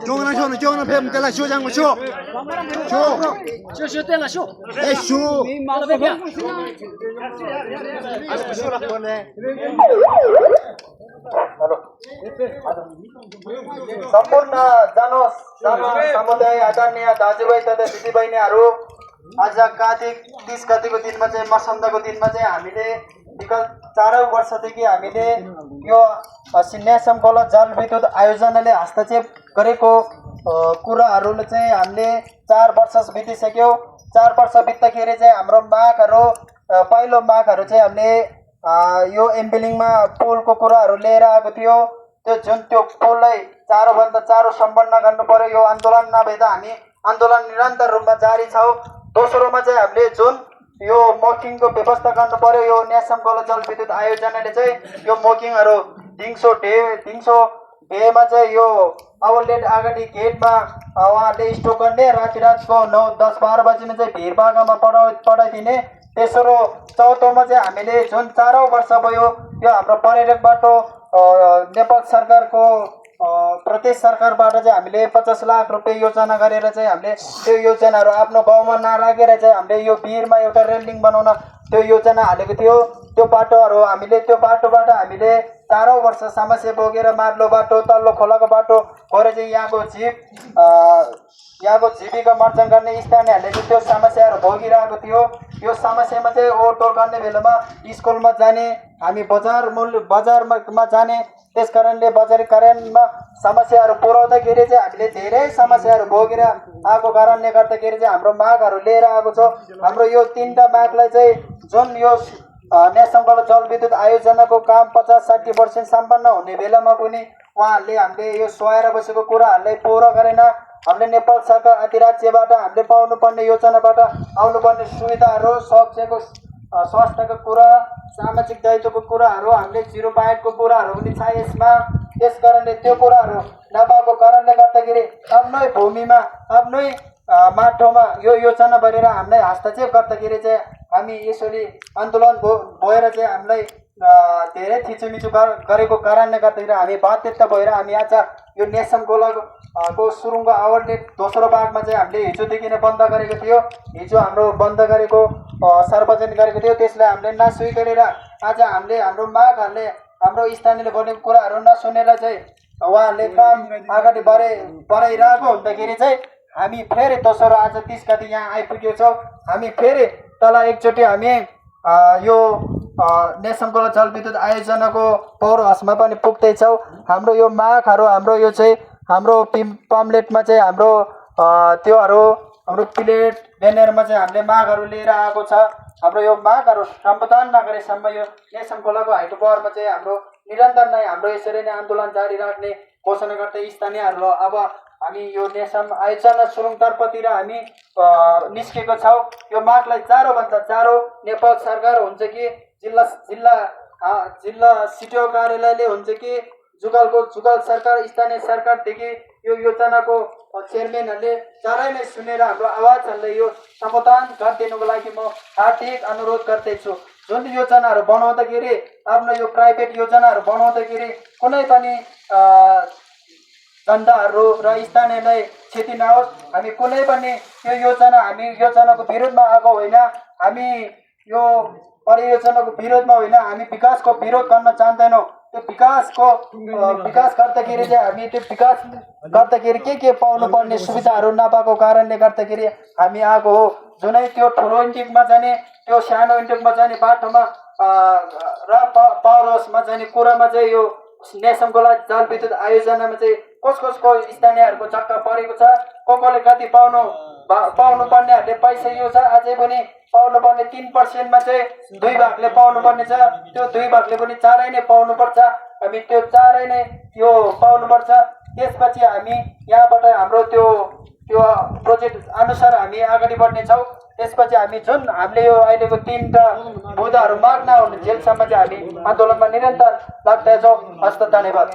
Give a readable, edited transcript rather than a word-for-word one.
中了秀呢，中了陪我们再来秀张个秀，秀对了秀，哎秀，了别别。सम्पूर्ण समुदाय आदरणीय दाजुभाइ तथा दिदीबहिनीहरू आज कार्तिक 30 गतिको दिनमा चाहिँ मसन्दको दिनमा चाहिँ हामीले विगत 4 वर्षदेखि हामीले यो न्यासम खोला जलविद्युत आयोजनाले हस्तक्षेप गरेको कुराहरूले चाहिँ हामीले 4 वर्ष बितिसक्यो। 4 वर्ष बित्दाखेरि चाहिँ हाम्रो मागहरू पहिलो मागहरू चाहिँ हामीले यो एम्बिलिङमा पुलको कुराहरू लिएर आएको थियो। त्यो पुललाई चाँडोभन्दा चाँडो सम्पन्न गर्नु पर्यो। यो आन्दोलन नभए त हामी आन्दोलन निरन्तर रूपमा जारी छ। दोस्रोमा चाहिँ हामीले जुन यो मकिङको व्यवस्था गर्नु पर्यो। यो न्यासम खोला जलविद्युत आयोजनाले चाहिँ यो मकिङहरू दिउँसो भेमा चाहिँ यो आउटलेट अगाडि गेटमा उहाँहरूले स्टोक गर्ने, रातिको 9, 10, 12 बजीमा चाहिँ भिरबागामा पठाइदिने। तेस्रो चौथोमा चाहिँ हामीले जुन 4औं वर्ष भयो यो हाम्रो पर्यटक बाटो नेपाल सरकारको प्रदेश सरकारबाट चाहिँ हामीले 50 लाख रुपियाँ योजना गरेर चाहिँ हामीले त्यो योजनाहरू आफ्नो गाउँमा नराखेर चाहिँ हामीले यो भिरमा एउटा रेलिङ बनाउन त्यो योजना हालेको थियो। त्यो बाटोहरू हामीले त्यो बाटोबाट हामीले 4औं वर्ष समस्या भोगेर मार्लो बाटो तल्लो खोलाको बाटो गएर चाहिँ यहाँको जीविका मर्जन गर्ने स्थानीयहरूले चाहिँ त्यो समस्याहरू भोगिरहेको थियो। यो समस्यामा चाहिँ ओहोरदोहोर गर्ने बेलामा स्कुलमा जाने, हामी बजारमा जाने, त्यस कारणले बजारीकरणमा समस्याहरू पुर्याउँदाखेरि चाहिँ हामीले धेरै समस्याहरू भोगेर आएको कारणले गर्दाखेरि चाहिँ हाम्रो मागहरू लिएर आएको छ। हाम्रो यो 3टा मागलाई चाहिँ जुन यो न्यासम खोला जलविद्युत आयोजनाको काम 50-60% सम्पन्न हुने बेलामा पनि उहाँहरूले हामीले यो सोहेर बसेको कुराहरूलाई पुरा गरेन। हामीले नेपाल सरकार अधिराज्यबाट हामीले पाउनुपर्ने योजनाबाट आउनुपर्ने सुविधाहरू, स्वास्थ्यको कुरा, सामाजिक दायित्वको कुराहरू हामीले 0 पाएको कुराहरू पनि छ यसमा। त्यस कारणले त्यो कुराहरू नपाएको कारणले गर्दाखेरि आफ्नै भूमिमा आफ्नै माटोमा यो योजना गरेर हामीलाई हस्तक्षेप गर्दाखेरि चाहिँ हामी यसरी आन्दोलन भएर चाहिँ हामीलाई धेरै थिचोमिचो गरेको कारणले गर्दाखेरि हामी बाध्यता भएर हामी आज यो न्यासम खोलाको सुरुङको आउटलेट दोस्रो भागमा चाहिँ हामीले हिजोदेखि नै बन्द गरेको थियो। हिजो हाम्रो बन्द गरेको सार्वजनिक गरेको थियो। त्यसलाई हामीले नस्वीकारेर आज हामीले हाम्रो मागहरूले हाम्रो स्थानीयले भनेको कुराहरू नसुनेर चाहिँ उहाँहरूले काम अगाडि बढाइरहेको हुँदाखेरि चाहिँ हामी फेरि दोस्रो आज 30 गति यहाँ आइपुगेको छौँ। हामी फेरि तल एकचोटि हामी यो न्यासम खोला जलविद्युत आयोजनाको पौर हाउसमा पनि पुग्दैछौँ। हाम्रो यो मागहरू हाम्रो यो चाहिँ हाम्रो पम्पलेटमा चाहिँ हाम्रो त्योहरू हाम्रो प्लेट ब्यानरमा चाहिँ हामीले मागहरू लिएर आएको छ। हाम्रो यो मागहरू सम्बोधन नगरेसम्म यो न्यासम खोलाको हाइट पावरमा चाहिँ हाम्रो निरन्तर नै हाम्रो यसरी नै आन्दोलन जारी राख्ने घोषणा गर्दै स्थानीयहरू अब हामी यो न्यासम आयोजना सुरुङतर्फतिर हामी निस्केको छौँ। यो मागलाई चाँडोभन्दा चाँडो नेपाल सरकार हुन्छ कि जिल्ला सिटिओ कार्यालयले हुन्छ कि जुगल सरकार स्थानीय सरकारदेखि यो योजनाको चेयरम्यानहरूले चाँडै नै सुनेर हाम्रो आवाजहरूलाई यो सम्बोधन गरिदिनुको लागि म हार्दिक अनुरोध गर्दैछु। जुन योजनाहरू बनाउँदाखेरि आफ्नो यो प्राइभेट योजनाहरू बनाउँदाखेरि कुनै पनि जनताहरू र स्थानीयलाई क्षति नहोस्। हामी कुनै पनि यो योजनाको विरोधमा आएको होइन। हामी यो परियोजनाको विरोधमा होइन, हामी विकासको विरोध गर्न चाहँदैनौँ। त्यो विकास गर्दाखेरि चाहिँ हामी त्यो विकास गर्दाखेरि के पाउनुपर्ने सुविधाहरू नपाएको कारणले गर्दाखेरि हामी आएको हो। जुनै त्यो ठुलो इन्टेकमा जाने, त्यो सानो इन्टेकमा जाने बाटोमा र पावर हाउसमा जाने कुरामा चाहिँ यो न्यासम खोला जलविद्युत आयोजनामा चाहिँ कसको स्थानीयहरूको चक्का परेको छ। कसले कति पाउनु पर्नेहरूले पाइसकेको छ। अझै पनि पाउनुपर्ने 3%मा चाहिँ 2 भागले पाउनुपर्ने छ। त्यो 2 भागले पनि चाँडै नै पाउनुपर्छ। हामी त्यो चाँडै नै त्यो पाउनुपर्छ। त्यसपछि हामी यहाँबाट हाम्रो त्यो प्रोजेक्ट अनुसार हामी अगाडि बढ्नेछौँ। त्यसपछि हामी जुन हामीले यो अहिलेको 3टा मुद्दाहरू माग नहुने जेलसम्म चाहिँ हामी आन्दोलनमा निरन्तर लाग्दैछौँ। हस्त धन्यवाद।